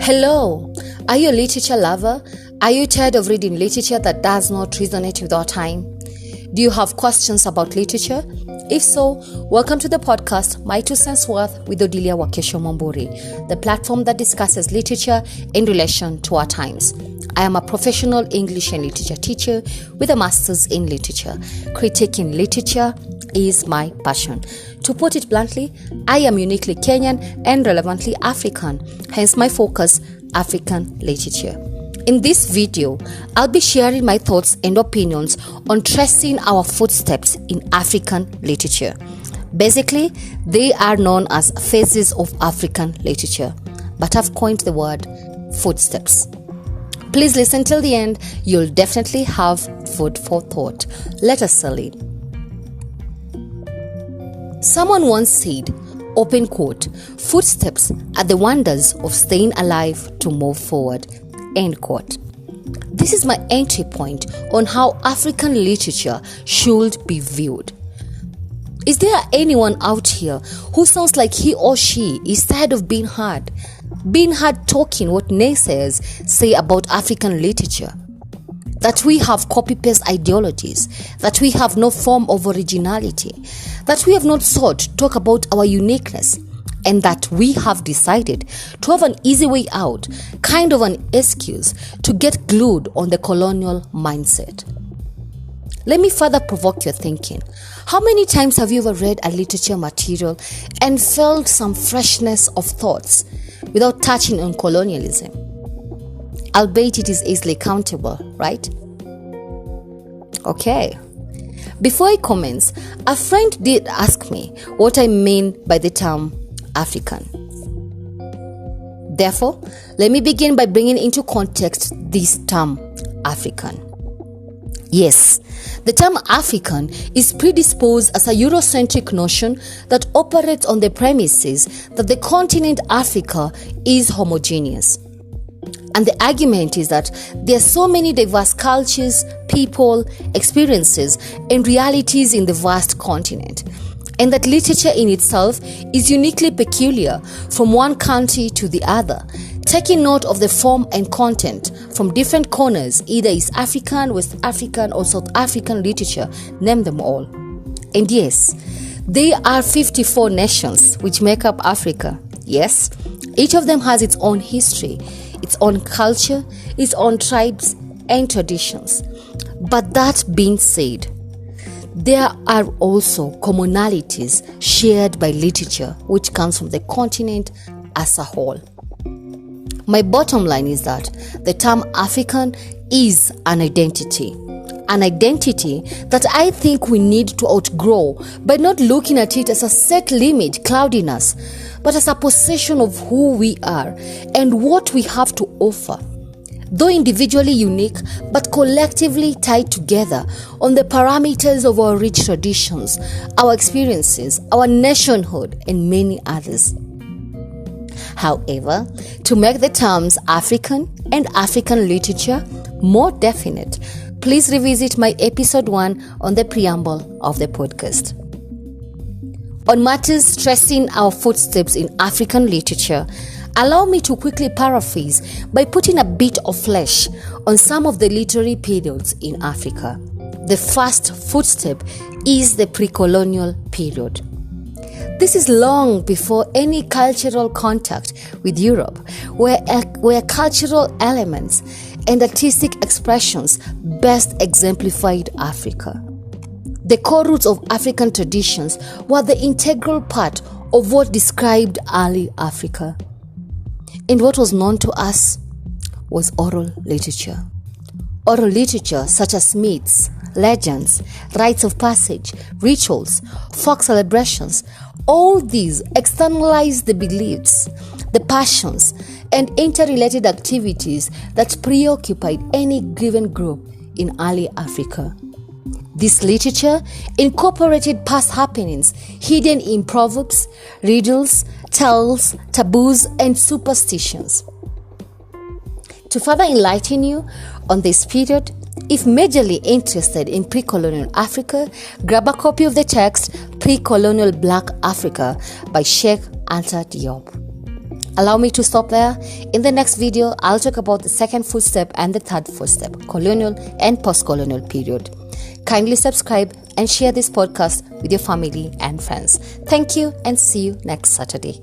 Hello, are you a literature lover? Are you tired of reading literature that does not resonate with our time? Do you have questions about literature? If so, welcome to the podcast, My Two Cents Worth with Odilia Wakesho Momburi, the platform that discusses literature in relation to our times. I am a professional English and literature teacher with a master's in literature. Critiquing literature is my passion. To put it bluntly, I am uniquely Kenyan and relevantly African, hence my focus, African literature. In this video, I'll be sharing my thoughts and opinions on tracing our footsteps in African literature. Basically, they are known as phases of African literature, but I've coined the word footsteps. Please listen till the end, you'll definitely have food for thought. Let us settle in. Someone once said, open quote, footsteps are the wonders of staying alive to move forward, end quote. This is my entry point on how African literature should be viewed. Is there anyone out here who sounds like he or she is tired of being heard talking what naysayers say about African literature? That we have copy-paste ideologies, that we have no form of originality, that we have not sought to talk about our uniqueness, and that we have decided to have an easy way out, kind of an excuse to get glued on the colonial mindset. Let me further provoke your thinking. How many times have you ever read a literature material and felt some freshness of thoughts without touching on colonialism? Albeit it is easily countable, right? Okay. Before I commence, a friend did ask me what I mean by the term African. Therefore, let me begin by bringing into context this term African. Yes, the term African is predisposed as a Eurocentric notion that operates on the premises that the continent Africa is homogeneous. And the argument is that there are so many diverse cultures, people, experiences, and realities in the vast continent, and that literature in itself is uniquely peculiar from one country to the other, taking note of the form and content from different corners, either East African, West African, or South African literature, name them all. And yes, there are 54 nations which make up Africa. Yes, each of them has its own history, its own culture, its own tribes and traditions. But that being said, there are also commonalities shared by literature which comes from the continent as a whole. My bottom line is that the term African is an identity that I think we need to outgrow by not looking at it as a set limit clouding us, but as a possession of who we are and what we have to offer. Though individually unique, but collectively tied together on the parameters of our rich traditions, our experiences, our nationhood, and many others. However, to make the terms African and African literature more definite, please revisit my episode 1 on the preamble of the podcast. On matters tracing our footsteps in African literature, allow me to quickly paraphrase by putting a bit of flesh on some of the literary periods in Africa. The first footstep is the precolonial period. This is long before any cultural contact with Europe, where cultural elements and artistic expressions best exemplified Africa. The core roots of African traditions were the integral part of what described early Africa. And what was known to us was oral literature. Oral literature such as myths, legends, rites of passage, rituals, folk celebrations, all these externalized the beliefs, the passions, and interrelated activities that preoccupied any given group in early Africa. This literature incorporated past happenings hidden in proverbs, riddles, tales, taboos, and superstitions. To further enlighten you on this period, if majorly interested in pre-colonial Africa, grab a copy of the text Pre-Colonial Black Africa by Sheikh Anta Diop. Allow me to stop there. In the next video, I'll talk about the second footstep and the third footstep, colonial and post-colonial period. Kindly subscribe and share this podcast with your family and friends. Thank you and see you next Saturday.